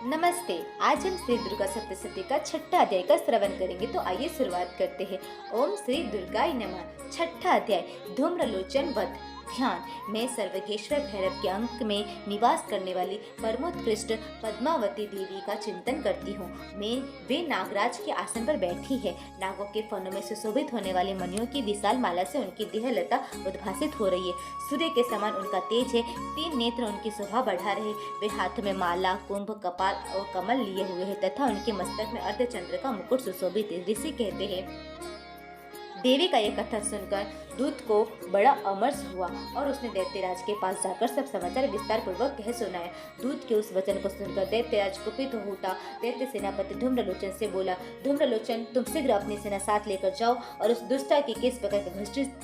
नमस्ते। आज हम श्री दुर्गा सप्तशती का छठा अध्याय का श्रवण करेंगे, तो आइए शुरुआत करते हैं। ओम श्री दुर्गाय नमः। छठा अध्याय, धूम्रलोचन वध। ध्यान। मैं सर्वगेश्वर भैरव के अंक में निवास करने वाली परमोत्कृष्ट पद्मावती देवी का चिंतन करती हूँ। वे नागराज के आसन पर बैठी है। नागों के फनों में सुशोभित होने वाली मणियों की विशाल माला से उनकी देहलता उद्भासित हो रही है। सूर्य के समान उनका तेज है। 3 नेत्र उनकी शोभा बढ़ा रहे। वे हाथों में माला, कुंभ, कपाल और कमल लिए हुए हैं तथा उनके मस्तक में अर्धचंद्र का मुकुट सुशोभित है। ऋषि कहते हैं, देवी का यह कथा सुनकर दूत को बड़ा अमर्ष हुआ और उसने दैत्यराज के पास जाकर सब समाचार विस्तार पूर्वक कह सुनाया। दूत के उस वचन को सुनकर दैत्यराज कुपित हो उठा। दैत्य सेनापति धूम्रलोचन से बोला, धूम्रलोचन, तुम शीघ्र अपनी सेना साथ लेकर जाओ और उस दुष्टा की केस पकड़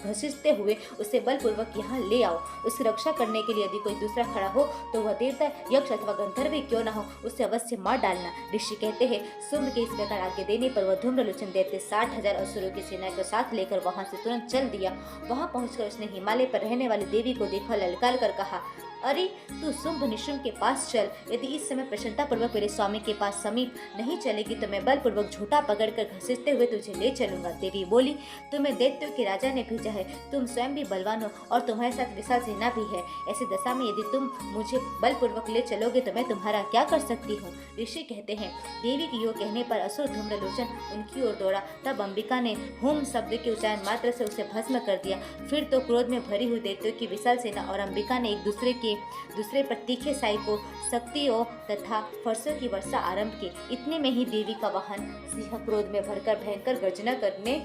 घसीटते हुए उसे बलपूर्वक यहाँ ले आओ। उसकी रक्षा करने के लिए यदि कोई दूसरा खड़ा हो तो वह देवता, यक्ष अथवा गंधर्व क्यों न हो, उसे अवश्य मार डालना। ऋषि कहते हैं, शुंभ के इस प्रकार आज्ञा देने पर वह धूम्रलोचन दैत्य 60,000 असुरों की सेना को साथ लेकर वहां से तुरंत चल दिया। वहां पहुंचकर उसने हिमालय पर रहने वाली देवी को देखा, ललकार कर कहा, अरे तू शुंभ निशुंभ के पास चल। यदि इस समय प्रसन्नता पूर्वक मेरे स्वामी के पास समीप नहीं चलेगी तो मैं बलपूर्वक झूठा पकड़कर घसीटते हुए तुझे ले चलूंगा। देवी बोली, तुम्हें दैत्यों के राजा ने भेजा है, तुम स्वयं भी बलवान हो और तुम्हारे साथ विशाल सेना भी है। ऐसी दशा में यदि तुम मुझे बलपूर्वक ले चलोगे तो मैं तुम्हारा क्या कर सकती हूँ। ऋषि कहते हैं, देवी की योग कहने पर असुर धूम्रलोचन उनकी ओर दौड़ा। तब अंबिका ने हुम शब्द के उच्चारण मात्र से उसे भस्म कर दिया। फिर तो क्रोध में भरी हुई दैत्यों की विशाल सेना और अंबिका ने एक दूसरे पर तीखे साइकों, शक्तियों तथा फरसों की वर्षा आरंभ की। इतने में ही देवी का वाहन सिंह क्रोध में भरकर भयंकर गर्जना करने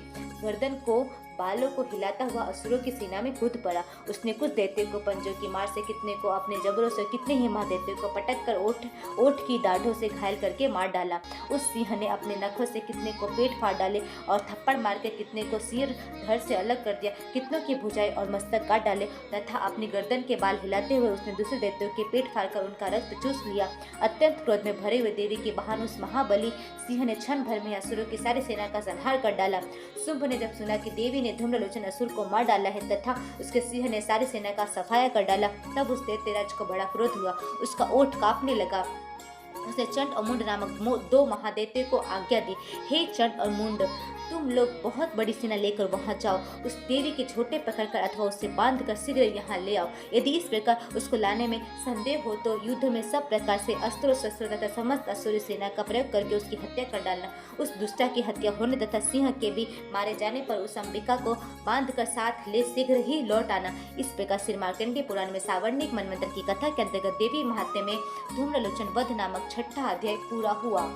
गर्दन को बालों को हिलाता हुआ असुरों की सेना में कूद पड़ा। उसने कुछ दैत्यों को पंजों की मार से, कितने को अपने जबरों से, कितने ही महादैत्यों को पटक कर ओठ की दाढ़ों से घायल करके मार डाला। उस सिंह ने अपने नखों से कितने को पेट फाड़ डाले और थप्पड़ मार के कितने को सिर धड़ से अलग कर दिया। कितनों की भुजाएं और मस्तक काट डाले तथा अपनी गर्दन के बाल हिलाते हुए उसने दूसरे दैत्यों के पेट फाड़कर उनका रक्त चूस लिया। अत्यंत क्रोध में भरे हुए देवी के वाहन उस महाबली सिंह ने क्षण भर में असुरों की सारी सेना का संहार कर डाला। शुंभ ने जब सुना कि देवी ने धूम्रलोचन असुर को मार डाला है तथा उसके सिंह ने सारी सेना का सफाया कर डाला, तब उस दैत्यराज को बड़ा क्रोध हुआ। उसका ओठ कांपने लगा। उसने चंड और मुंड नामक 2 महादैत्यों को आज्ञा दी, हे चंड और मुंड, तुम लोग बहुत बड़ी सेना लेकर वहां जाओ। उस देवी के छोटे पकड़कर अथवा उससे बांधकर शीघ्र यहाँ ले आओ। यदि इस प्रकार उसको लाने में संदेह हो तो युद्ध में सब प्रकार से अस्त्रों शस्त्रों तथा समस्त असुरी सेना का प्रयोग करके उसकी हत्या कर डालना। उस दुष्टा की हत्या होने तथा सिंह के भी मारे जाने पर उस अंबिका को बांधकर साथ ले शीघ्र ही लौट आना। इस प्रकार श्री मार्कंडेय पुराण में सावर्णिक मनवंतर की कथा के अंतर्गत देवी महात्म्य में धूम्रलोचन वध नामक छठा अध्याय पूरा हुआ।